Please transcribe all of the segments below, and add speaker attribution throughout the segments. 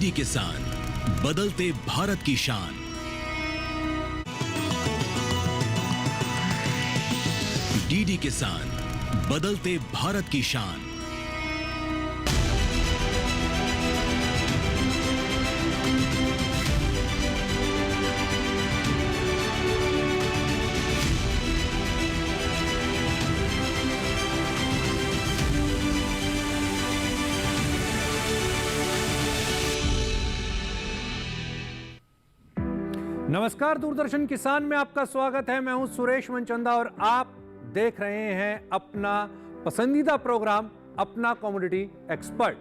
Speaker 1: DD किसान, बदलते भारत की शान। डीडी किसान, बदलते भारत की शान।
Speaker 2: नमस्कार, दूरदर्शन किसान में आपका स्वागत है। मैं हूं सुरेश मनचंदा और आप देख रहे हैं अपना पसंदीदा प्रोग्राम अपना कमोडिटी एक्सपर्ट।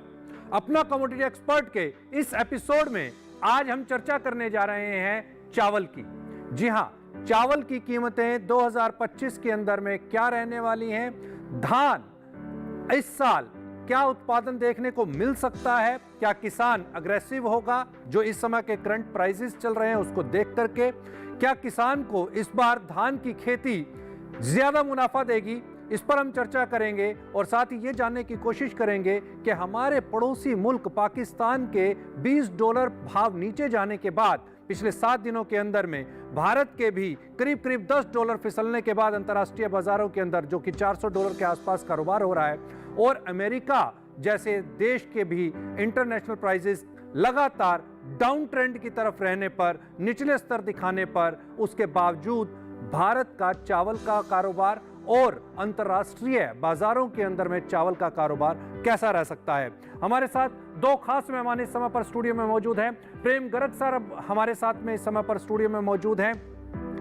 Speaker 2: अपना कमोडिटी एक्सपर्ट के इस एपिसोड में आज हम चर्चा करने जा रहे हैं चावल की। जी हां, चावल की कीमतें 2025 के अंदर में क्या रहने वाली हैं, धान इस साल क्या उत्पादन देखने को मिल सकता है, क्या किसान अग्रेसिव होगा जो इस समय के करंट प्राइसेस चल रहे हैं उसको देख करके, क्या किसान को इस बार धान की खेती ज्यादा मुनाफा देगी, इस पर हम चर्चा करेंगे। और साथ ही ये जानने की कोशिश करेंगे कि हमारे पड़ोसी मुल्क पाकिस्तान के $20 भाव नीचे जाने के बाद पिछले 7 दिनों के अंदर में भारत के भी करीब करीब $10 फिसलने के बाद अंतर्राष्ट्रीय बाजारों के अंदर जो कि $400 के आसपास कारोबार हो रहा है, और अमेरिका जैसे देश के भी इंटरनेशनल प्राइसेस लगातार डाउन ट्रेंड की तरफ रहने पर, निचले स्तर दिखाने पर, उसके बावजूद भारत का चावल का कारोबार और अंतर्राष्ट्रीय बाजारों के अंदर में चावल का कारोबार कैसा रह सकता है। हमारे साथ दो खास मेहमान इस समय पर स्टूडियो में मौजूद हैं। प्रेम गर्ग सर अब हमारे साथ में इस समय पर स्टूडियो में मौजूद हैं।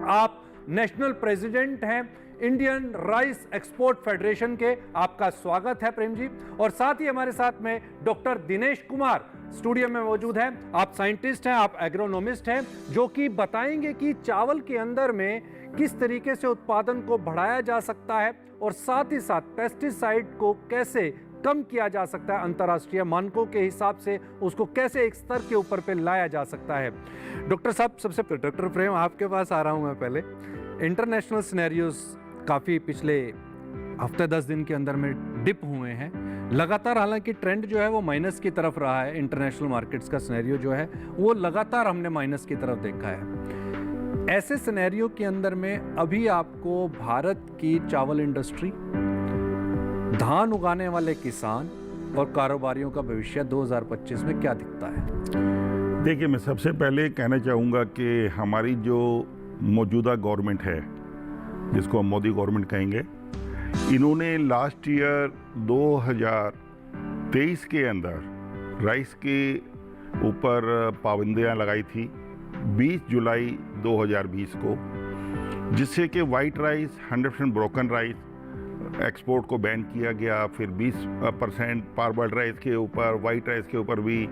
Speaker 2: आप नेशनल प्रेसिडेंट हैं इंडियन राइस एक्सपोर्ट फेडरेशन के, आपका स्वागत है प्रेम जी। और साथ ही हमारे साथ में डॉक्टर दिनेश कुमार स्टूडियो में मौजूद हैं। आप साइंटिस्ट हैं, आप एग्रोनॉमिस्ट हैं, जो कि बताएंगे कि चावल के अंदर में किस तरीके से उत्पादन को बढ़ाया जा सकता है और साथ ही साथ पेस्टिसाइड को कैसे कम किया जा सकता है, अंतर्राष्ट्रीय मानकों के हिसाब से उसको कैसे एक स्तर के ऊपर पे लाया जा सकता है। डॉक्टर साहब, सबसे डॉक्टर प्रेम आपके पास आ रहा हूं मैं। पहले इंटरनेशनल सिनेरियोज काफ़ी पिछले हफ्ते 10 दिन के अंदर में डिप हुए हैं लगातार, हालांकि ट्रेंड जो है वो माइनस की तरफ रहा है। इंटरनेशनल मार्केट्स का सिनेरियो जो है वो लगातार हमने माइनस की तरफ देखा है। ऐसे सिनेरियो के अंदर में अभी आपको भारत की चावल इंडस्ट्री, धान उगाने वाले किसान और कारोबारियों का भविष्य 2025 में क्या दिखता है?
Speaker 3: देखिए, मैं सबसे पहले कहना चाहूँगा कि हमारी जो मौजूदा गवर्नमेंट है, जिसको हम मोदी गवर्नमेंट कहेंगे, इन्होंने लास्ट ईयर 2023 के अंदर राइस के ऊपर पाबंदियां लगाई थी 20 जुलाई 2020 को, जिससे कि white rice, 100% broken rice export को बैन किया गया। फिर 20% पारबल्ड राइस के ऊपर, वाइट राइस के ऊपर भी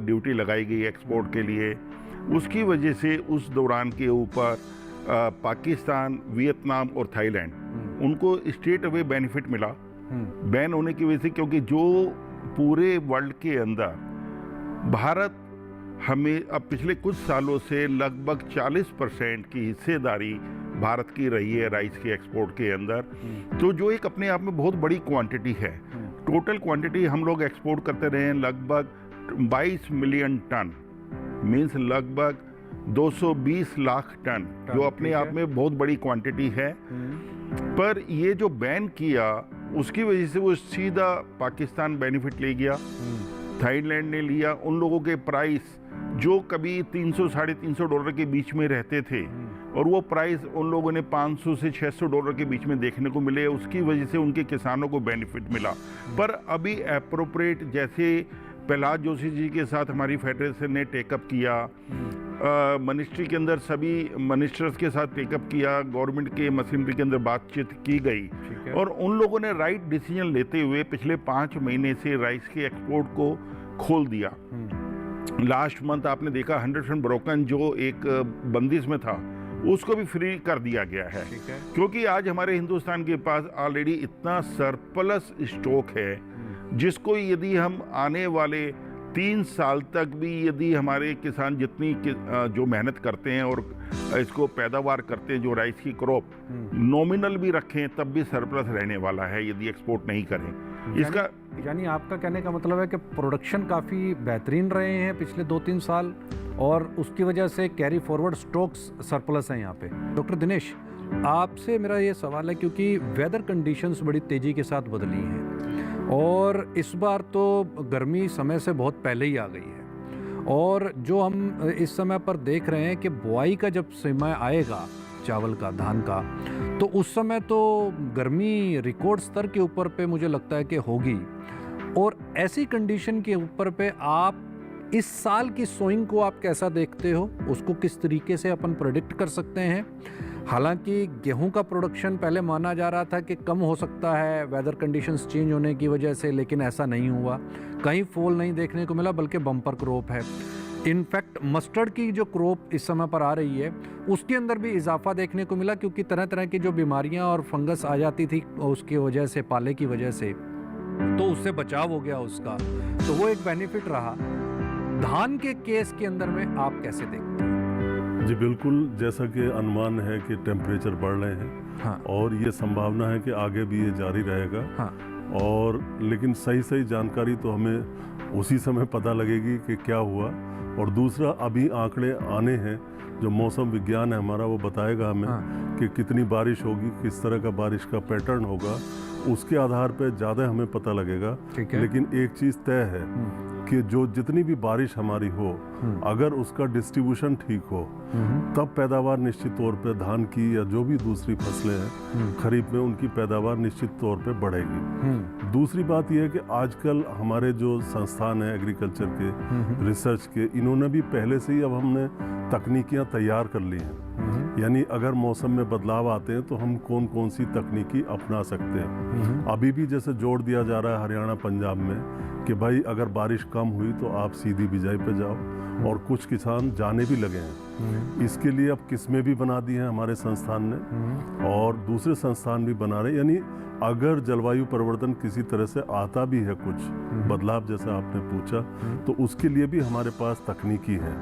Speaker 3: ड्यूटी लगाई गई एक्सपोर्ट के लिए। उसकी वजह से उस दौरान के ऊपर पाकिस्तान, वियतनाम और थाईलैंड, उनको स्ट्रेट अवे बेनिफिट मिला बैन होने की वजह से, क्योंकि जो पूरे वर्ल्ड के अंदर भारत हमें अब पिछले कुछ सालों से लगभग 40% की हिस्सेदारी भारत की रही है राइस के एक्सपोर्ट के अंदर, तो जो एक अपने आप में बहुत बड़ी क्वांटिटी है। टोटल क्वांटिटी हम लोग एक्सपोर्ट करते रहे हैं लगभग 22 मिलियन टन, मीन्स लगभग 220 लाख टन, जो अपने आप में बहुत बड़ी क्वांटिटी है। पर ये जो बैन किया उसकी वजह से वो सीधा पाकिस्तान बेनिफिट ले गया, थाईलैंड ने लिया। उन लोगों के प्राइस जो कभी $300-350 के बीच में रहते थे, और वो प्राइस उन लोगों ने $500 से $600 के बीच में देखने को मिले। उसकी वजह से उनके किसानों को बेनिफिट मिला। पर अभी एप्रोप्रिएट, जैसे प्रहलाद जोशी जी के साथ हमारी फेडरेशन ने टेकअप किया, मिनिस्ट्री के अंदर सभी मिनिस्टर्स के साथ टेकअप किया, गवर्नमेंट के मशीनरी के अंदर बातचीत की गई, और उन लोगों ने राइट डिसीजन लेते हुए पिछले 5 महीने से राइस के एक्सपोर्ट को खोल दिया। लास्ट मंथ आपने देखा 100% ब्रोकन जो एक बंदिश में था, उसको भी फ्री कर दिया गया है, क्योंकि आज हमारे हिंदुस्तान के पास ऑलरेडी इतना सरप्लस स्टॉक है, जिसको यदि हम आने वाले 3 साल तक भी यदि हमारे किसान जितनी जो मेहनत करते हैं और इसको पैदावार करते हैं, जो राइस की क्रॉप नॉमिनल भी रखें, तब भी सरप्लस रहने वाला है यदि एक्सपोर्ट नहीं करें। इसका
Speaker 2: यानी आपका कहने का मतलब है कि प्रोडक्शन काफ़ी बेहतरीन रहे हैं पिछले 2-3 साल और उसकी वजह से कैरी फॉरवर्ड स्टॉक्स सरप्लस हैं यहाँ पे। डॉक्टर दिनेश, आपसे मेरा ये सवाल है क्योंकि वेदर कंडीशंस बड़ी तेज़ी के साथ बदली हैं और इस बार तो गर्मी समय से बहुत पहले ही आ गई है और जो हम इस समय पर देख रहे हैं कि बुआई का जब समय आएगा चावल का, धान का, तो उस समय तो गर्मी रिकॉर्ड स्तर के ऊपर पे मुझे लगता है कि होगी और ऐसी कंडीशन के ऊपर पे आप इस साल की सोइंग को आप कैसा देखते हो, उसको किस तरीके से अपन प्रेडिक्ट कर सकते हैं? हालांकि गेहूं का प्रोडक्शन पहले माना जा रहा था कि कम हो सकता है वेदर कंडीशंस चेंज होने की वजह से, लेकिन ऐसा नहीं हुआ। कहीं फॉल नहीं देखने को मिला बल्कि बम्पर क्रॉप है। इनफैक्ट मस्टर्ड की जो क्रॉप इस समय पर आ रही है उसके अंदर भी इजाफा देखने को मिला क्योंकि तरह तरह की जो बीमारियां और फंगस आ जाती थी उसकी वजह से, पाले की वजह से, तो उससे बचाव हो गया उसका, तो वो एक बेनिफिट रहा। धान के केस के अंदर में आप कैसे देखते हैं?
Speaker 4: जी बिल्कुल, जैसा कि अनुमान है कि टेम्परेचर बढ़ रहे हैं।
Speaker 2: हाँ।
Speaker 4: और ये संभावना है कि आगे भी ये जारी रहेगा।
Speaker 2: हाँ।
Speaker 4: और लेकिन सही जानकारी तो हमें उसी समय पता लगेगी कि क्या हुआ। और दूसरा, अभी आंकड़े आने हैं, जो मौसम विज्ञान है हमारा वो बताएगा हमें कि कितनी बारिश होगी, किस तरह का बारिश का पैटर्न होगा, उसके आधार पर ज़्यादा हमें पता लगेगा। लेकिन एक चीज़ तय है कि जो जितनी भी बारिश हमारी हो, अगर उसका डिस्ट्रीब्यूशन ठीक हो, तब पैदावार निश्चित तौर पे धान की या जो भी दूसरी फसलें हैं खरीफ में, उनकी पैदावार निश्चित तौर पे बढ़ेगी। दूसरी बात यह है कि आजकल हमारे जो संस्थान हैं एग्रीकल्चर के, रिसर्च के, इन्होंने भी पहले से ही अब हमने तकनीकियाँ तैयार कर ली हैं। यानी अगर मौसम में बदलाव आते हैं तो हम कौन कौन सी तकनीकी अपना सकते हैं। अभी भी जैसे जोर दिया जा रहा है हरियाणा पंजाब में कि भाई अगर बारिश कम हुई तो आप सीधी बिजाई पे जाओ, और कुछ किसान जाने भी लगे हैं। इसके लिए अब किस्में भी बना दी हैं हमारे संस्थान ने और दूसरे संस्थान भी बना रहे हैं। यानी अगर जलवायु परिवर्तन किसी तरह से आता भी है, कुछ बदलाव जैसा आपने पूछा, तो उसके लिए भी हमारे पास तकनीकी है,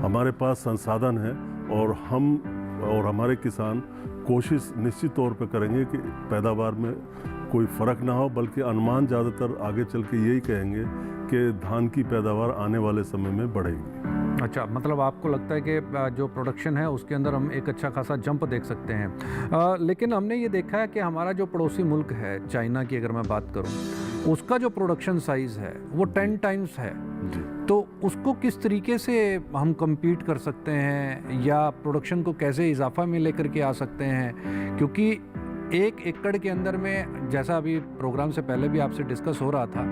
Speaker 4: हमारे पास संसाधन है और हम और हमारे किसान कोशिश निश्चित तौर पे करेंगे कि पैदावार में कोई फ़र्क ना हो, बल्कि अनुमान ज़्यादातर आगे चल के यही कहेंगे कि धान की पैदावार आने वाले समय में बढ़ेगी।
Speaker 2: अच्छा, मतलब आपको लगता है कि जो प्रोडक्शन है उसके अंदर हम एक अच्छा खासा जंप देख सकते हैं। लेकिन हमने ये देखा है कि हमारा जो पड़ोसी मुल्क है, चाइना की अगर मैं बात करूं, उसका जो प्रोडक्शन साइज़ है वो 10 टाइम्स है। तो उसको किस तरीके से हम compete कर सकते हैं या प्रोडक्शन को कैसे इजाफा में लेकर के आ सकते हैं? क्योंकि 1 एकड़ के अंदर में, जैसा अभी प्रोग्राम से पहले भी आपसे डिस्कस हो रहा था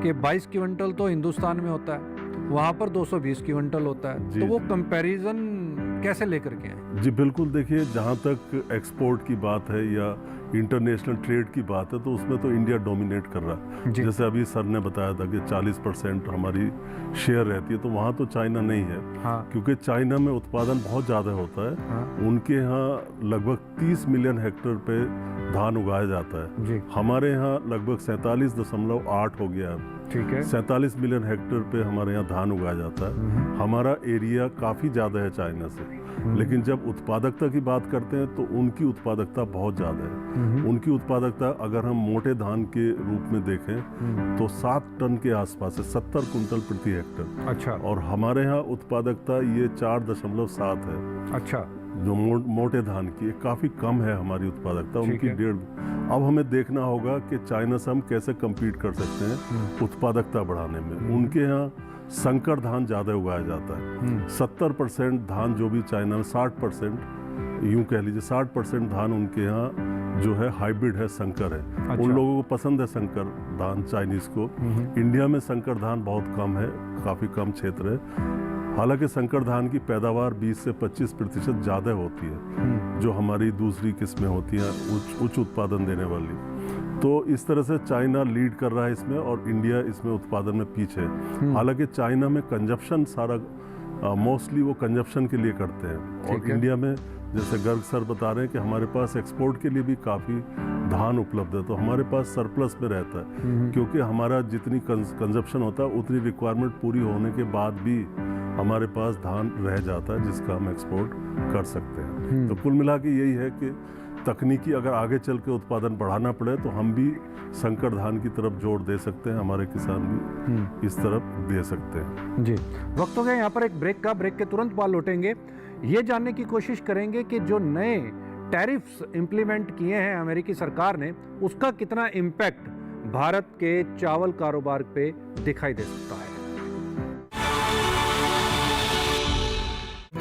Speaker 2: कि 22 क्विंटल तो हिंदुस्तान में होता है, वहाँ पर 220 क्विंटल होता है, तो वो कंपैरिजन कैसे लेकर के आए?
Speaker 4: जी बिल्कुल, देखिए जहाँ तक एक्सपोर्ट की बात है या इंटरनेशनल ट्रेड की बात है तो उसमें तो इंडिया डोमिनेट कर रहा है। जैसे अभी सर ने बताया था कि 40% हमारी शेयर रहती है, तो वहाँ तो चाइना नहीं है। हाँ। क्योंकि चाइना में उत्पादन बहुत ज़्यादा होता है। हाँ। उनके यहाँ लगभग 30 मिलियन हेक्टेयर पे धान उगाया जाता है। हमारे यहाँ लगभग 47.8 हो गया है। ठीक है। 47 मिलियन हेक्टेयर पे हमारे यहाँ धान उगाया जाता है। हमारा एरिया काफ़ी ज़्यादा है चाइना से, लेकिन जब उत्पादकता की बात करते हैं तो उनकी उत्पादकता बहुत ज़्यादा है। उनकी उत्पादकता अगर हम मोटे धान के रूप में देखें तो 7 टन के आसपास है, 70 कुंटल प्रति हेक्टेयर। अच्छा। और हमारे यहाँ उत्पादकता ये 4.7 है। अच्छा। जो मोटे धान की काफ़ी कम है हमारी उत्पादकता, उनकी 1.5। अब हमें देखना होगा कि चाइना से हम कैसे कम्पीट कर सकते हैं उत्पादकता बढ़ाने में। उनके यहाँ संकर धान ज़्यादा उगाया जाता है। 70% धान जो भी चाइना में, 60% यूँ कह लीजिए 60% धान उनके यहाँ जो है हाइब्रिड है, संकर है। अच्छा। उन लोगों को पसंद है संकर धान चाइनीज़ को। इंडिया में संकर धान बहुत कम है, काफ़ी कम क्षेत्र है। हालांकि संकर धान की पैदावार 20 से 25% ज़्यादा होती है जो हमारी दूसरी किस्में होती हैं उच्च उत्पादन देने वाली। तो इस तरह से चाइना लीड कर रहा है इसमें और इंडिया इसमें उत्पादन में पीछे है। हालांकि चाइना में कंजप्शन सारा मोस्टली वो कंजप्शन के लिए करते हैं और इंडिया में जैसे गर्ग सर बता रहे हैं कि हमारे पास एक्सपोर्ट के लिए भी काफ़ी धान उपलब्ध है, तो हमारे पास सरप्लस में रहता है। क्योंकि हमारा जितनी कंजप्शन होता है उतनी रिक्वायरमेंट पूरी होने के बाद भी हमारे पास धान रह जाता है जिसका हम एक्सपोर्ट कर सकते हैं। तो कुल मिला के यही है कि तकनीकी अगर आगे चल के उत्पादन बढ़ाना पड़े तो हम भी संकर धान की तरफ जोर दे सकते हैं, हमारे किसान भी इस तरफ दे सकते हैं।
Speaker 2: जी, वक्त हो गया यहाँ पर एक ब्रेक का। ब्रेक के तुरंत बाद लौटेंगे, ये जानने की कोशिश करेंगे कि जो नए टैरिफ्स इंप्लीमेंट किए हैं अमेरिकी सरकार ने, उसका कितना इम्पैक्ट भारत के चावल कारोबार पे दिखाई दे सकता है।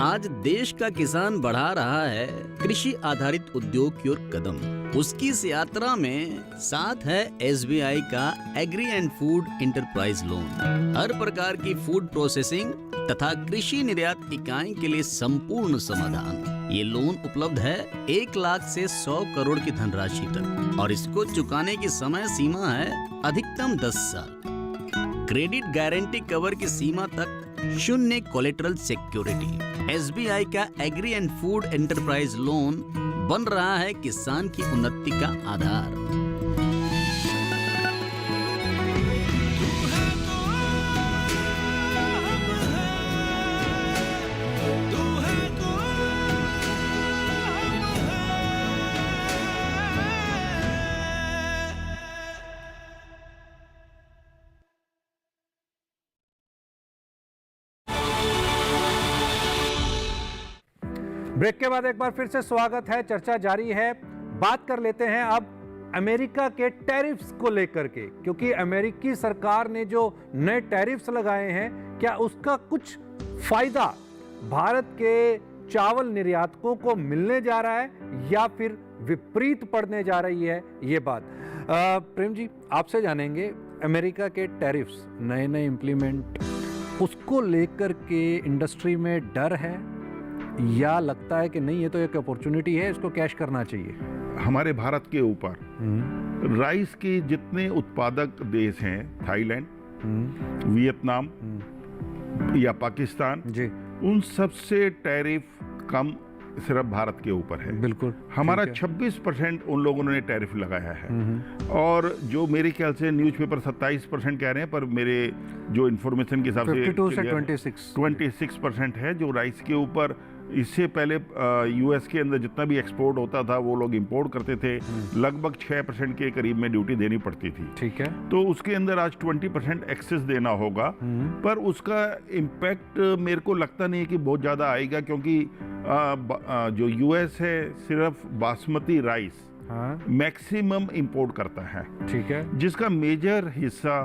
Speaker 5: आज देश का किसान बढ़ा रहा है कृषि आधारित उद्योग की ओर कदम। उसकी इस यात्रा में साथ है SBI का agri and food enterprise loan. हर प्रकार की फूड प्रोसेसिंग तथा कृषि निर्यात इकाई के लिए संपूर्ण समाधान। ये लोन उपलब्ध है 1 लाख से 100 करोड़ की धनराशि तक और इसको चुकाने की समय सीमा है अधिकतम 10 साल। क्रेडिट गारंटी कवर की सीमा तक 0 कोलेटरल सिक्योरिटी। SBI का agri and food enterprise loan बन रहा है किसान की उन्नति का आधार।
Speaker 2: ब्रेक के बाद एक बार फिर से स्वागत है। चर्चा जारी है। बात कर लेते हैं अब अमेरिका के टैरिफ्स को लेकर के, क्योंकि अमेरिकी सरकार ने जो नए टैरिफ्स लगाए हैं, क्या उसका कुछ फायदा भारत के चावल निर्यातकों को मिलने जा रहा है या फिर विपरीत पड़ने जा रही है, ये बात। प्रेम जी, आपसे जानेंगे, अमेरिका के टैरिफ्स नए नए इंप्लीमेंट, उसको लेकर के इंडस्ट्री में डर है या लगता है कि नहीं, ये तो एक अपॉर्चुनिटी है, इसको कैश करना चाहिए?
Speaker 3: हमारे भारत के ऊपर राइस के जितने उत्पादक देश हैं, थाईलैंड, वियतनाम या पाकिस्तान जी, उन सबसे टैरिफ कम सिर्फ भारत के ऊपर है।
Speaker 2: बिल्कुल,
Speaker 3: हमारा 26% उन लोगों ने टैरिफ लगाया है और जो मेरे ख्याल से न्यूज़पेपर 27% कह रहे हैं, पर मेरे जो इन्फॉर्मेशन के हिसाब से
Speaker 2: 52 से
Speaker 3: 26% है जो राइस के ऊपर। इससे पहले यूएस के अंदर जितना भी एक्सपोर्ट होता था वो लोग इंपोर्ट करते थे, लगभग 6% के करीब में ड्यूटी देनी पड़ती थी।
Speaker 2: ठीक है,
Speaker 3: तो उसके अंदर आज 20% एक्सेस देना होगा, पर उसका इम्पैक्ट मेरे को लगता नहीं है कि बहुत ज़्यादा आएगा, क्योंकि जो यूएस है सिर्फ बासमती राइस मैक्सिमम इंपोर्ट करता है।
Speaker 2: ठीक है,
Speaker 3: जिसका मेजर हिस्सा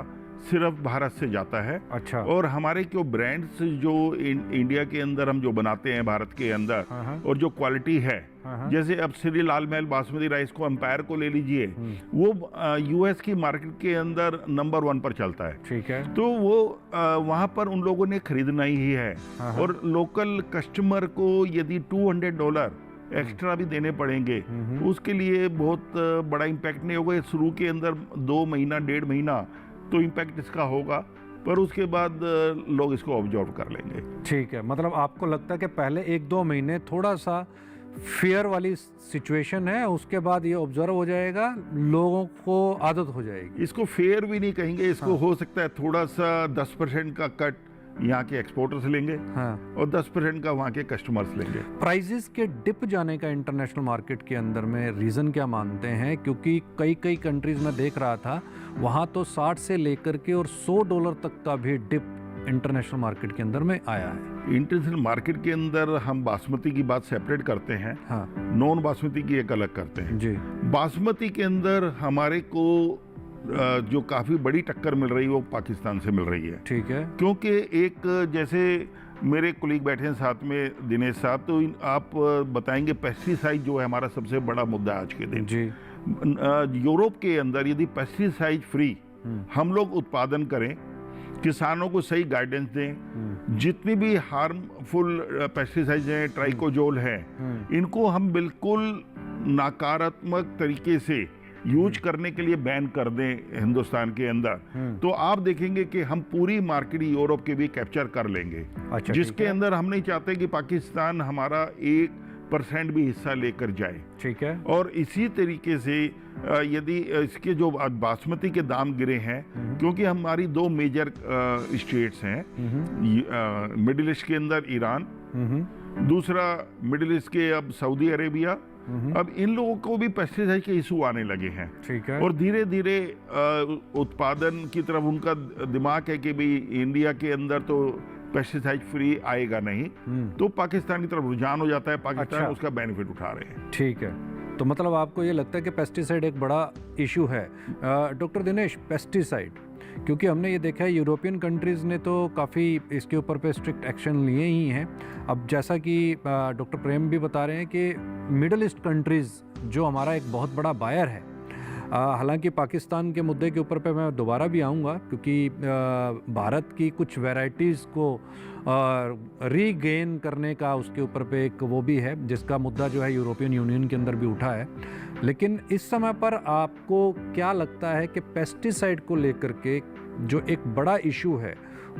Speaker 3: सिर्फ भारत से जाता है।
Speaker 2: अच्छा।
Speaker 3: और हमारे जो ब्रांड्स जो इंडिया के अंदर हम जो बनाते हैं भारत के अंदर, और जो क्वालिटी है, जैसे अब श्री लाल महल बासमती राइस को, एम्पायर को ले लीजिए, वो यूएस की मार्केट के अंदर नंबर 1 पर चलता है।
Speaker 2: ठीक है,
Speaker 3: तो वो वहाँ पर उन लोगों ने खरीदना ही है, और लोकल कस्टमर को यदि $200 एक्स्ट्रा भी देने पड़ेंगे, उसके लिए बहुत बड़ा इम्पैक्ट नहीं होगा। शुरू के अंदर 2 महीना 1.5 महीना तो इम्पैक्ट इसका होगा, पर उसके बाद लोग इसको ऑब्जर्व कर लेंगे।
Speaker 2: ठीक है, मतलब आपको लगता है कि पहले 1-2 महीने थोड़ा सा फेयर वाली सिचुएशन है, उसके बाद ये ऑब्जर्व हो जाएगा, लोगों को आदत हो जाएगी।
Speaker 3: इसको फेयर भी नहीं कहेंगे, इसको हो सकता है थोड़ा सा 10% का कट यहाँ के एक्सपोर्टर्स लेंगे और 10% का वहाँ के कस्टमर्स लेंगे।
Speaker 2: प्राइसेस के डिप जाने का इंटरनेशनल मार्केट के अंदर में रीज़न क्या मानते हैं? क्योंकि कई कंट्रीज में देख रहा था, वहाँ तो 60 से लेकर के और $100 तक का भी डिप इंटरनेशनल मार्केट के अंदर में आया है।
Speaker 3: इंटरनेशनल मार्केट के अंदर हम बासमती की बात सेपरेट करते हैं, नॉन बासमती की एक अलग करते हैं जी। बासमती के अंदर हमारे को जो काफ़ी बड़ी टक्कर मिल रही है वो पाकिस्तान से मिल रही है।
Speaker 2: ठीक है,
Speaker 3: क्योंकि एक जैसे मेरे कोलीग बैठे हैं साथ में दिनेश साहब, तो आप बताएंगे पेस्टिसाइड जो है हमारा सबसे बड़ा मुद्दा आज के दिन जी। यूरोप के अंदर यदि पेस्टिसाइड फ्री हम लोग उत्पादन करें, किसानों को सही गाइडेंस दें, जितनी भी हार्मफुल पेस्टिसाइड्स हैं, ट्राइकोजोल है, इनको हम बिल्कुल नकारात्मक तरीके से यूज करने के लिए बैन कर दें हिंदुस्तान के अंदर, तो आप देखेंगे कि हम पूरी मार्केट यूरोप के भी कैप्चर कर लेंगे। अच्छा, जिसके अंदर हम नहीं चाहते कि पाकिस्तान हमारा 1% भी हिस्सा लेकर जाए।
Speaker 2: ठीक है, और
Speaker 3: इसी तरीके से यदि इसके जो बासमती के दाम गिरे हैं, क्योंकि हमारी 2 मेजर स्टेट्स हैं, मिडिल ईस्ट के अंदर ईरान, दूसरा मिडिल ईस्ट के अब सऊदी अरेबिया अब इन लोगों को भी पेस्टिसाइड के इशू आने लगे हैं।
Speaker 2: ठीक है।
Speaker 3: और धीरे धीरे उत्पादन की तरफ उनका दिमाग है कि भाई इंडिया के अंदर तो पेस्टिसाइड फ्री आएगा नहीं, तो पाकिस्तान की तरफ रुझान हो जाता है, पाकिस्तान उसका बेनिफिट उठा रहे हैं।
Speaker 2: ठीक है, तो मतलब आपको ये लगता है कि पेस्टिसाइड एक बड़ा इशू है। डॉक्टर दिनेश, पेस्टिसाइड, क्योंकि हमने ये देखा है यूरोपियन कंट्रीज़ ने तो काफ़ी इसके ऊपर पे स्ट्रिक्ट एक्शन लिए ही हैं। अब जैसा कि डॉक्टर प्रेम भी बता रहे हैं कि मिडल ईस्ट कंट्रीज़ जो हमारा एक बहुत बड़ा बायर है, हालांकि पाकिस्तान के मुद्दे के ऊपर पे मैं दोबारा भी आऊँगा, क्योंकि भारत की कुछ वैरायटीज़ को रीगेन करने का उसके ऊपर पे एक वो भी है, जिसका मुद्दा जो है यूरोपियन यूनियन के अंदर भी उठा है। लेकिन इस समय पर आपको क्या लगता है कि पेस्टिसाइड को लेकर के जो एक बड़ा इशू है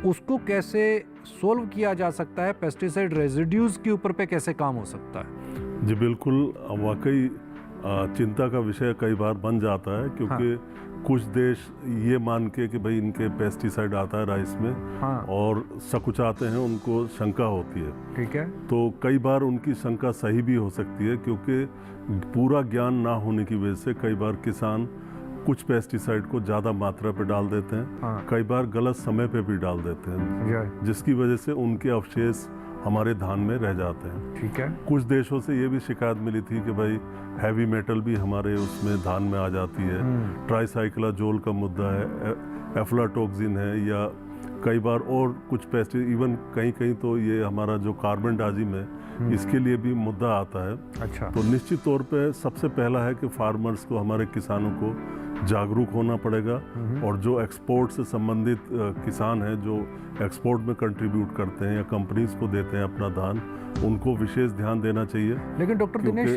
Speaker 2: उसको कैसे सोल्व किया जा सकता है? पेस्टिसाइड रेजिड्यूज़ के ऊपर पे कैसे काम हो सकता है?
Speaker 4: जी बिल्कुल, वाकई चिंता का विषय कई बार बन जाता है, क्योंकि कुछ देश ये मान के कि भाई इनके पेस्टिसाइड आता है राइस में, और सकुचाते हैं, उनको शंका होती है।
Speaker 2: ठीक है।
Speaker 4: तो कई बार उनकी शंका सही भी हो सकती है, क्योंकि पूरा ज्ञान ना होने की वजह से कई बार किसान कुछ पेस्टिसाइड को ज़्यादा मात्रा पे डाल देते हैं, कई बार गलत समय पे भी डाल देते हैं, जिसकी वजह से उनके अवशेष हमारे धान में रह जाते हैं।
Speaker 2: ठीक है।
Speaker 4: कुछ देशों से ये भी शिकायत मिली थी कि भाई हैवी मेटल भी हमारे उसमें धान में आ जाती है, ट्राइसाइक्लाजोल का मुद्दा है, एफ्लाटोक्सिन है, या कई बार और कुछ पेस्टिसाइड, इवन कहीं कहीं तो ये हमारा जो कार्बन डाइजिम है इसके लिए भी मुद्दा आता है।
Speaker 2: अच्छा।
Speaker 4: तो निश्चित तौर पे सबसे पहला है कि फार्मर्स को, हमारे किसानों को जागरूक होना पड़ेगा, और जो एक्सपोर्ट से संबंधित किसान हैं जो एक्सपोर्ट में कंट्रीब्यूट करते हैं या कंपनीज को देते हैं अपना धान, उनको विशेष ध्यान देना चाहिए।
Speaker 2: लेकिन डॉक्टर दिनेश,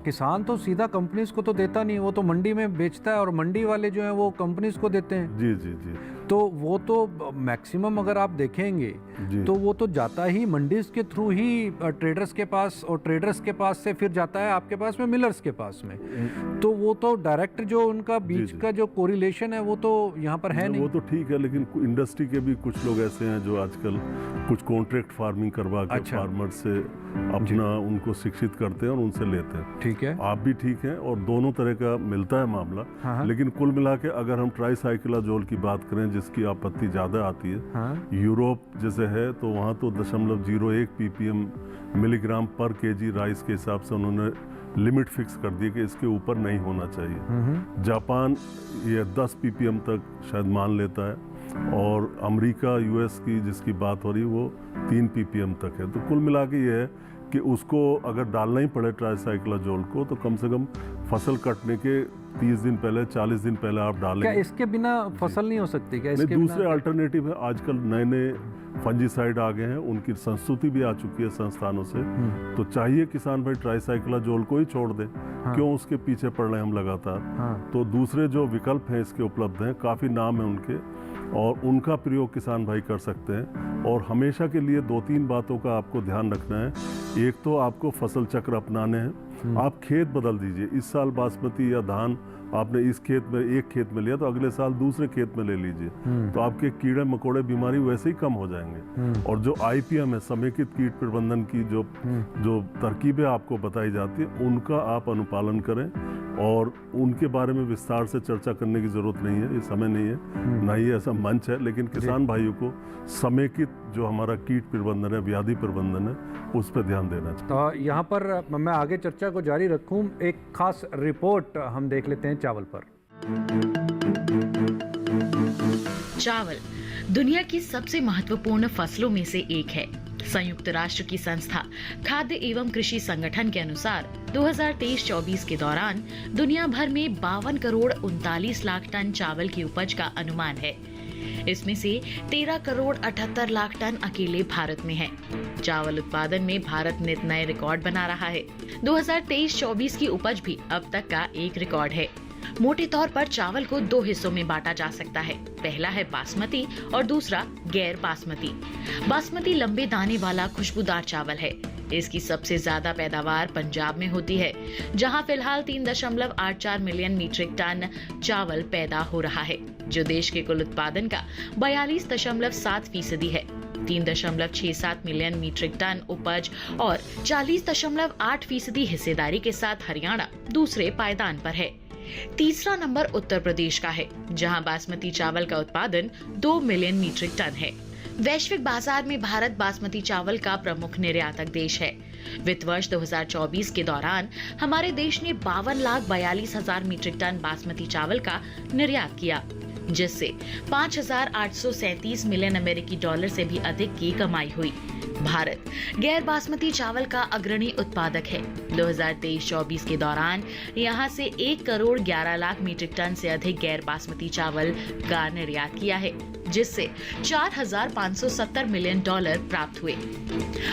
Speaker 2: किसान तो सीधा कंपनीज को तो देता नहीं, वो तो मंडी में बेचता है, और मंडी वाले जो हैं वो कंपनीज को देते हैं।
Speaker 4: जी जी जी।
Speaker 2: तो वो तो मैक्सिमम अगर आप देखेंगे तो वो तो जाता ही मंडीज के थ्रू ही ट्रेडर्स के पास, और ट्रेडर्स के पास से फिर जाता है आपके पास में मिलर्स के पास में। तो वो तो डायरेक्ट जो उनका बीच का जो कोरिलेशन है वो तो यहाँ पर है नहीं।
Speaker 4: वो तो ठीक है, लेकिन इंडस्ट्री के भी कुछ लोग ऐसे हैं जो आजकल कुछ कॉन्ट्रैक्ट फार्मिंग करवा के फार्मर से अपना उनको शिक्षित करते हैं और उनसे लेते हैं। ठीक है, आप भी ठीक हैं, और दोनों तरह का मिलता है मामला। लेकिन कुल मिला के अगर हम ट्राइसाइक्लाजोल की बात करें, जिसकी आपत्ति ज़्यादा आती है, यूरोप जैसे है तो वहाँ तो 0.01 ppm मिलीग्राम पर केजी राइस के हिसाब से उन्होंने लिमिट फिक्स कर दी कि इसके ऊपर नहीं होना चाहिए। जापान ये 10 ppm तक शायद मान लेता है, और अमेरिका, यूएस की जिसकी बात हो रही है वो 3 ppm तक है। तो कुल मिला के ये है कि उसको अगर डालना ही पड़े ट्राइसाइक्लाजोल को, तो कम से कम फसल कटने के 30 दिन पहले, 40 दिन पहले आप डालें।
Speaker 2: क्या इसके बिना फसल नहीं हो सकती क्या?
Speaker 4: इसके दूसरे अल्टरनेटिव है, आजकल नए नए फंजीसाइड आ गए हैं, उनकी संस्तुति भी आ चुकी है संस्थानों से। तो चाहिए किसान भाई ट्राइसाइक्लाजोल को ही छोड़ दें, क्यों उसके पीछे पड़ रहे हैं हम लगातार। तो दूसरे जो विकल्प हैं इसके उपलब्ध हैं, काफ़ी नाम है उनके, और उनका प्रयोग किसान भाई कर सकते हैं। और हमेशा के लिए 2-3 बातों का आपको ध्यान रखना है। एक तो आपको फसल चक्र अपनाने हैं, आप खेत बदल दीजिए। इस साल बासमती या धान आपने इस खेत में, एक खेत में लिया, तो अगले साल दूसरे खेत में ले लीजिए, तो आपके कीड़े मकोड़े बीमारी वैसे ही कम हो जाएंगे। और जो IPM है, समेकित कीट प्रबंधन की जो तरकीबें आपको बताई जाती है, उनका आप अनुपालन करें। और उनके बारे में विस्तार से चर्चा करने की जरूरत नहीं है, ये समय नहीं है, ना ही ऐसा मंच है। लेकिन किसान भाइयों को समेकित जो हमारा कीट प्रबंधन है, व्याधि प्रबंधन है, उस पर ध्यान देना चाहिए।
Speaker 2: तो यहाँ पर मैं आगे चर्चा को जारी रखूँ, एक खास रिपोर्ट हम देख लेते हैं चावल पर।
Speaker 6: चावल दुनिया की सबसे महत्वपूर्ण फसलों में से एक है। संयुक्त राष्ट्र की संस्था खाद्य एवं कृषि संगठन के अनुसार 2023-24 के दौरान दुनिया भर में 52 करोड़ 39 लाख टन चावल की उपज का अनुमान है। इसमें से 13 करोड़ 78 लाख टन अकेले भारत में है। चावल उत्पादन में भारत नित नए रिकॉर्ड बना रहा है। 2023-24 की उपज भी अब तक का एक रिकॉर्ड है। मोटे तौर पर चावल को 2 हिस्सों में बांटा जा सकता है। पहला है बासमती और दूसरा गैर बासमती। बासमती लंबे दाने वाला खुशबूदार चावल है। इसकी सबसे ज्यादा पैदावार पंजाब में होती है, जहां फिलहाल 3.84 मिलियन मीट्रिक टन चावल पैदा हो रहा है, जो देश के कुल उत्पादन का 42.7% है। 3.67 मिलियन मीट्रिक टन उपज और 40.8% हिस्सेदारी के साथ हरियाणा दूसरे पायदान पर है। तीसरा नंबर उत्तर प्रदेश का है, जहां बासमती चावल का उत्पादन 2 मिलियन मीट्रिक टन है। वैश्विक बाजार में भारत बासमती चावल का प्रमुख निर्यातक देश है। वित्त वर्ष 2024 के दौरान हमारे देश ने 52,42,000 मीट्रिक टन बासमती चावल का निर्यात किया, जिससे 5,837 मिलियन अमेरिकी डॉलर से भी अधिक की कमाई हुई। भारत गैर बासमती चावल का अग्रणी उत्पादक है। 2023-24 के दौरान यहां से 1 करोड़ 11 लाख मीट्रिक टन से अधिक गैर बासमती चावल का निर्यात किया है, जिससे 4,570 मिलियन डॉलर प्राप्त हुए।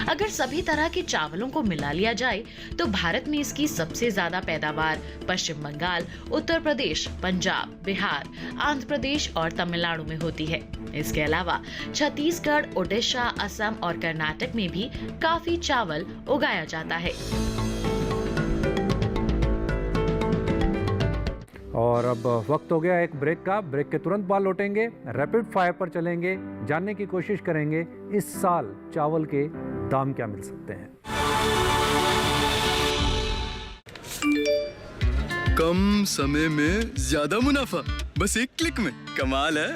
Speaker 6: अगर सभी तरह के चावलों को मिला लिया जाए तो भारत में इसकी सबसे ज्यादा पैदावार पश्चिम बंगाल, उत्तर प्रदेश, पंजाब, बिहार, आंध्र प्रदेश और तमिलनाडु में होती है। इसके अलावा छत्तीसगढ़, ओडिशा, असम और कर्नाटक में भी काफी चावल उगाया जाता है।
Speaker 2: और अब वक्त हो गया एक ब्रेक का। ब्रेक के तुरंत बाद लौटेंगे, रैपिड फायर पर चलेंगे, जानने की कोशिश करेंगे इस साल चावल के दाम क्या मिल सकते हैं।
Speaker 7: कम समय में ज्यादा मुनाफा, बस एक क्लिक में, कमाल है।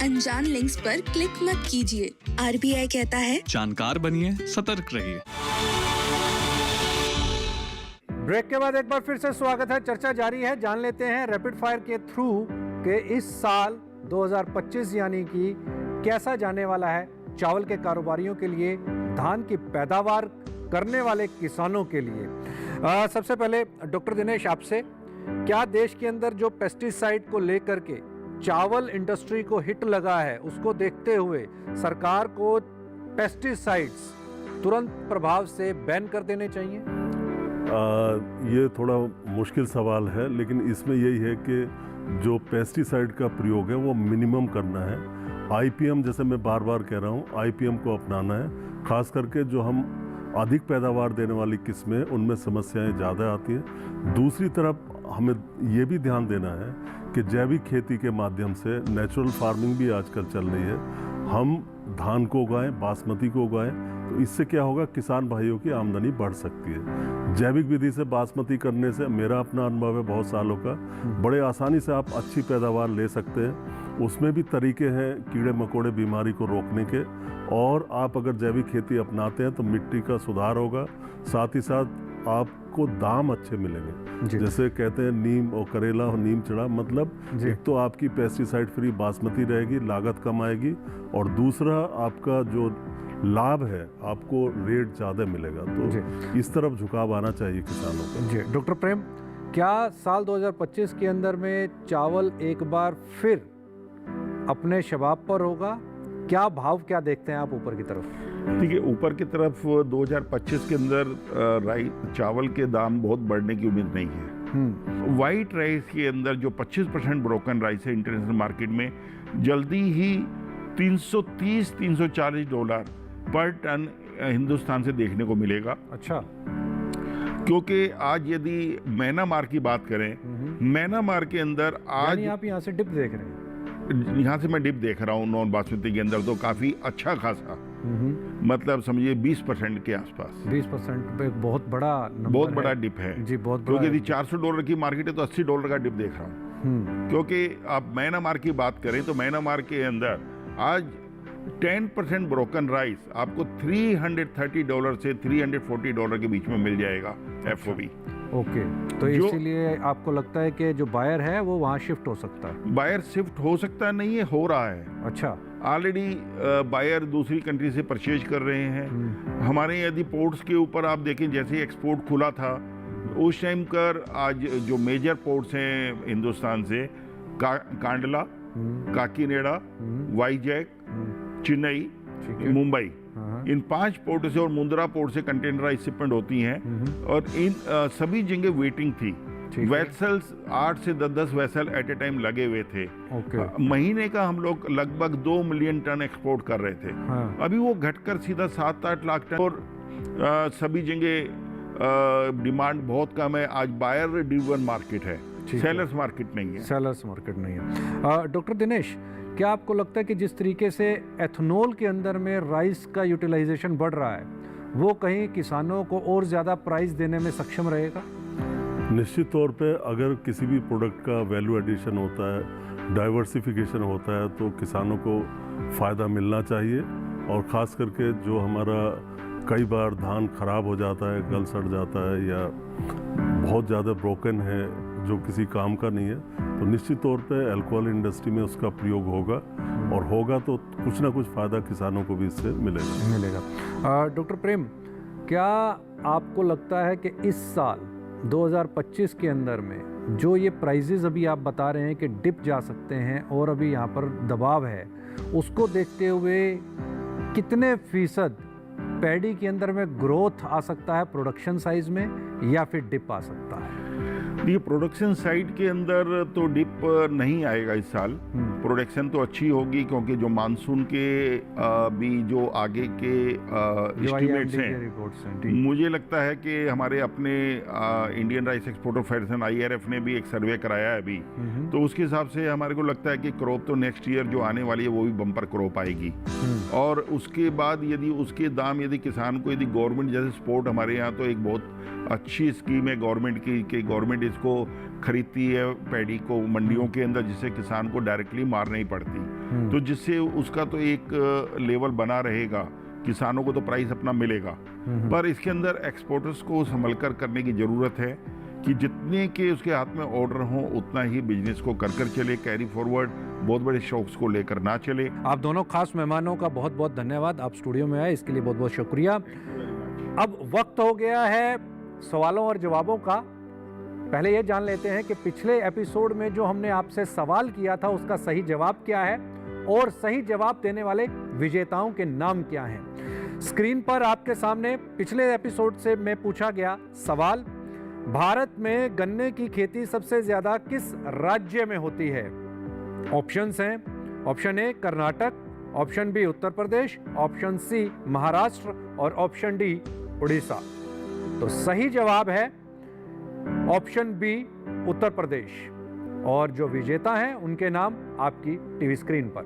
Speaker 8: अनजान लिंक्स पर क्लिक मत कीजिए। आरबीआई कहता है
Speaker 7: जानकार बनिए, सतर्क रहिए।
Speaker 2: ब्रेक के बाद एक बार फिर से स्वागत है। चर्चा जारी है। जान लेते हैं रैपिड फायर के थ्रू के इस साल 2025 यानी कि कैसा जाने वाला है चावल के कारोबारियों के लिए, धान की पैदावार करने वाले किसानों के लिए। सबसे पहले डॉक्टर दिनेश आपसे, क्या देश के अंदर जो पेस्टिसाइड को लेकर के चावल इंडस्ट्री को हिट लगा है, उसको देखते हुए सरकार को पेस्टिसाइड्स तुरंत प्रभाव से बैन कर देने चाहिए?
Speaker 4: ये थोड़ा मुश्किल सवाल है, लेकिन इसमें यही है कि जो पेस्टिसाइड का प्रयोग है वो मिनिमम करना है। आईपीएम, जैसे मैं बार बार कह रहा हूँ, आईपीएम को अपनाना है। खास करके जो हम अधिक पैदावार देने वाली किस्में, उनमें समस्याएं ज़्यादा आती हैं। दूसरी तरफ हमें ये भी ध्यान देना है कि जैविक खेती के माध्यम से नेचुरल फार्मिंग भी आजकल चल रही है। हम धान को उगाएं, बासमती को उगाएं, तो इससे क्या होगा, किसान भाइयों की आमदनी बढ़ सकती है। जैविक विधि से बासमती करने से, मेरा अपना अनुभव है बहुत सालों का, बड़े आसानी से आप अच्छी पैदावार ले सकते हैं। उसमें भी तरीके हैं कीड़े मकोड़े बीमारी को रोकने के, और आप अगर जैविक खेती अपनाते हैं तो मिट्टी का सुधार होगा, साथ ही साथ आपको दाम अच्छे मिलेंगे। जैसे कहते हैं नीम और करेला और नीम चढ़ा, मतलब एक तो आपकी पेस्टिसाइड फ्री बासमती रहेगी, लागत कम आएगी, और दूसरा आपका जो लाभ है, आपको रेट ज़्यादा मिलेगा। तो इस तरफ झुकाव आना चाहिए किसानों को।
Speaker 2: जी डॉक्टर प्रेम, क्या साल 2025 के अंदर में चावल एक बार फिर अपने शबाब पर होगा? क्या भाव क्या देखते हैं आप ऊपर की तरफ?
Speaker 3: देखिए, ऊपर की तरफ 2025 के अंदर चावल के दाम बहुत बढ़ने की उम्मीद नहीं है। वाइट राइस के अंदर जो 25% ब्रोकन राइस है इंटरनेशनल मार्केट में, जल्दी ही 330-340 डॉलर पर टन हिंदुस्तान से देखने को मिलेगा।
Speaker 2: अच्छा।
Speaker 3: क्योंकि आज यदि म्यांमार की बात करें, म्यांमार के अंदर आज
Speaker 2: आप यहाँ से डिप देख रहे हैं?
Speaker 3: यहाँ से मैं डिप देख रहा हूँ नॉन बासमती के अंदर, तो काफी अच्छा खासा, मतलब समझिए 20% के आसपास।
Speaker 2: 20% पे बहुत बड़ा नंबर,
Speaker 3: बहुत बड़ा डिप है
Speaker 2: जी, बहुत बड़ा।
Speaker 3: क्योंकि यदि $400 की मार्केट है तो $80 का डिप देख रहा हूँ। क्योंकि आप म्यांमार की बात करें तो म्यांमार के अंदर आज 10% ब्रोकन राइस आपको $330 से $340 के बीच में मिल जाएगा FOB।
Speaker 2: ओके, तो इसीलिए आपको लगता है कि जो बायर है वो वहाँ शिफ्ट हो सकता है?
Speaker 3: बायर शिफ्ट हो सकता नहीं है, हो रहा है।
Speaker 2: अच्छा।
Speaker 3: ऑलरेडी बायर दूसरी कंट्री से परचेज कर रहे हैं। हमारे यदि पोर्ट्स के ऊपर आप देखें, जैसे एक्सपोर्ट खुला था उस टाइम कर, आज जो मेजर पोर्ट्स हैं हिंदुस्तान से, कांडला, काकीनेडा, वाईजैक, चेन्नई, मुंबई, इन 5 पोर्ट से और मुंद्रा पोर्ट से कंटेनराइज शिपमेंट होती हैं, और इन सभी जगह वेटिंग थी। वेसल्स 8 से 10 वेसल एट ए टाइम लगे हुए थे। महीने का हम लोग लगभग 2 मिलियन टन एक्सपोर्ट कर रहे थे। अभी वो घटकर सीधा 7-8 लाख टन, और सभी जगह डिमांड बहुत कम है। आज बायर ड्रिवन मार्केट है।
Speaker 2: ठीक है।
Speaker 3: सेलर्स मार्केट नहीं है।
Speaker 2: सेलर्स मार्केट नहीं है। डॉक्टर दिनेश, क्या आपको लगता है कि जिस तरीके से एथनॉल के अंदर में राइस का यूटिलाइजेशन बढ़ रहा है, वो कहीं किसानों को और ज़्यादा प्राइस देने में सक्षम रहेगा?
Speaker 4: निश्चित तौर पे अगर किसी भी प्रोडक्ट का वैल्यू एडिशन होता है, डाइवर्सिफिकेशन होता है, तो किसानों को फ़ायदा मिलना चाहिए। और ख़ास करके जो हमारा कई बार धान ख़राब हो जाता है, गल सड़ जाता है या बहुत ज़्यादा ब्रोकन है, जो किसी काम का नहीं है, तो निश्चित तौर पे अल्कोहल इंडस्ट्री में उसका प्रयोग होगा, और होगा तो कुछ ना कुछ फ़ायदा किसानों को भी इससे मिलेगा।
Speaker 2: डॉक्टर प्रेम, क्या आपको लगता है कि इस साल 2025 के अंदर में जो ये प्राइजेज़ अभी आप बता रहे हैं कि डिप जा सकते हैं और अभी यहाँ पर दबाव है, उसको देखते हुए कितने फीसद पैडी के अंदर में ग्रोथ आ सकता है प्रोडक्शन साइज में, या फिर डिप आ सकता है?
Speaker 3: ये प्रोडक्शन साइड के अंदर तो डिप नहीं आएगा इस साल। प्रोडक्शन तो अच्छी होगी, क्योंकि जो मानसून के भी जो आगे के एस्टिमेट्स हैं, मुझे लगता है कि हमारे अपने Indian rice exporter federation IRF ने भी एक सर्वे कराया है अभी, तो उसके हिसाब से हमारे को लगता है कि क्रॉप तो नेक्स्ट ईयर जो आने वाली है वो भी बम्पर क्रॉप आएगी। और उसके बाद यदि उसके दाम, यदि किसान को, यदि गवर्नमेंट जैसे सपोर्ट, हमारे यहाँ तो एक बहुत अच्छी स्कीम है गवर्नमेंट की कि गवर्नमेंट इसको खरीदती है पैडी को मंडियों के अंदर, जिससे किसान को डायरेक्टली मार नहीं पड़ती, तो जिससे उसका तो एक लेवल बना रहेगा, किसानों को तो प्राइस अपना मिलेगा। पर इसके अंदर एक्सपोर्टर्स को संभल कर करने की ज़रूरत है कि जितने के उसके हाथ में ऑर्डर हों उतना ही बिजनेस को कर चले, कैरी फॉरवर्ड बहुत बड़े शौक्स को लेकर ना चले।
Speaker 2: आप दोनों खास मेहमानों का बहुत बहुत धन्यवाद, आप स्टूडियो में आए इसके लिए बहुत बहुत शुक्रिया। अब वक्त हो गया है सवालों और जवाबों का। पहले ये जान लेते हैं कि पिछले एपिसोड में जो हमने आपसे सवाल किया था उसका सही जवाब क्या है, और सही जवाब देने वाले विजेताओं के नाम क्या हैं। स्क्रीन पर आपके सामने पिछले एपिसोड से मैं पूछा गया सवाल, भारत में गन्ने की खेती सबसे ज्यादा किस राज्य में होती है? ऑप्शंस हैं, option A Karnataka, option B Uttar Pradesh, option C Maharashtra और ऑप्शन डी उड़ीसा। तो सही जवाब है ऑप्शन बी उत्तर प्रदेश, और जो विजेता हैं उनके नाम आपकी टीवी स्क्रीन पर।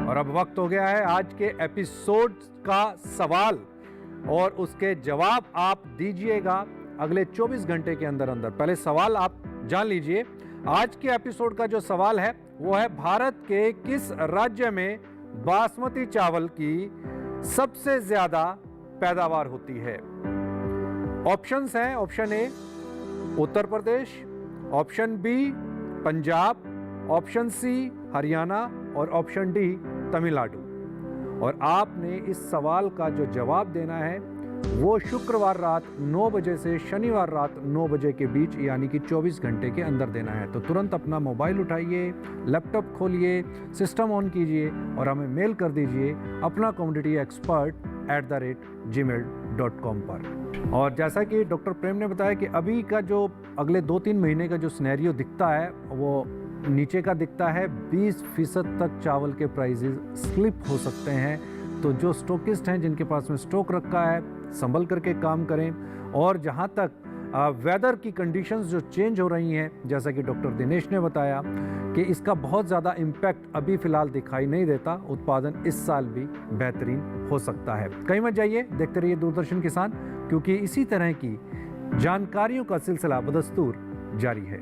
Speaker 2: और अब वक्त हो गया है आज के एपिसोड का सवाल, और उसके जवाब आप दीजिएगा अगले 24 घंटे के अंदर अंदर। पहले सवाल आप जान लीजिए। आज के एपिसोड का जो सवाल है वो है, भारत के किस राज्य में बासमती चावल की सबसे ज्यादा पैदावार होती है? ऑप्शंस हैं, option A Uttar Pradesh, option B Punjab, option C Haryana और ऑप्शन डी तमिलनाडु। और आपने इस सवाल का जो जवाब देना है वो शुक्रवार रात 9 बजे से शनिवार रात 9 बजे के बीच, यानी कि 24 घंटे के अंदर देना है। तो तुरंत अपना मोबाइल उठाइए, लैपटॉप खोलिए, सिस्टम ऑन कीजिए और हमें मेल कर दीजिए अपना commodityexpert@gmail.com पर। और जैसा कि डॉक्टर प्रेम ने बताया कि अभी का जो अगले 2-3 महीने का जो सिनेरियो दिखता है वो नीचे का दिखता है। 20% तक चावल के प्राइसेस स्लिप हो सकते हैं। तो जो स्टॉकिस्ट हैं, जिनके पास में स्टॉक रखा है, संभल करके काम करें। और जहां तक वेदर की कंडीशंस जो चेंज हो रही हैं, जैसा कि डॉक्टर दिनेश ने बताया कि इसका बहुत ज़्यादा इम्पैक्ट अभी फ़िलहाल दिखाई नहीं देता, उत्पादन इस साल भी बेहतरीन हो सकता है। कहीं मत जाइए, देखते रहिए दूरदर्शन किसान, क्योंकि इसी तरह की जानकारियों का सिलसिला बदस्तूर जारी है।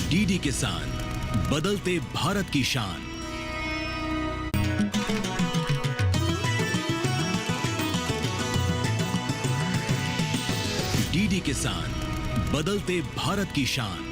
Speaker 1: डीडी किसान, बदलते भारत की शान। डीडी किसान, बदलते भारत की शान।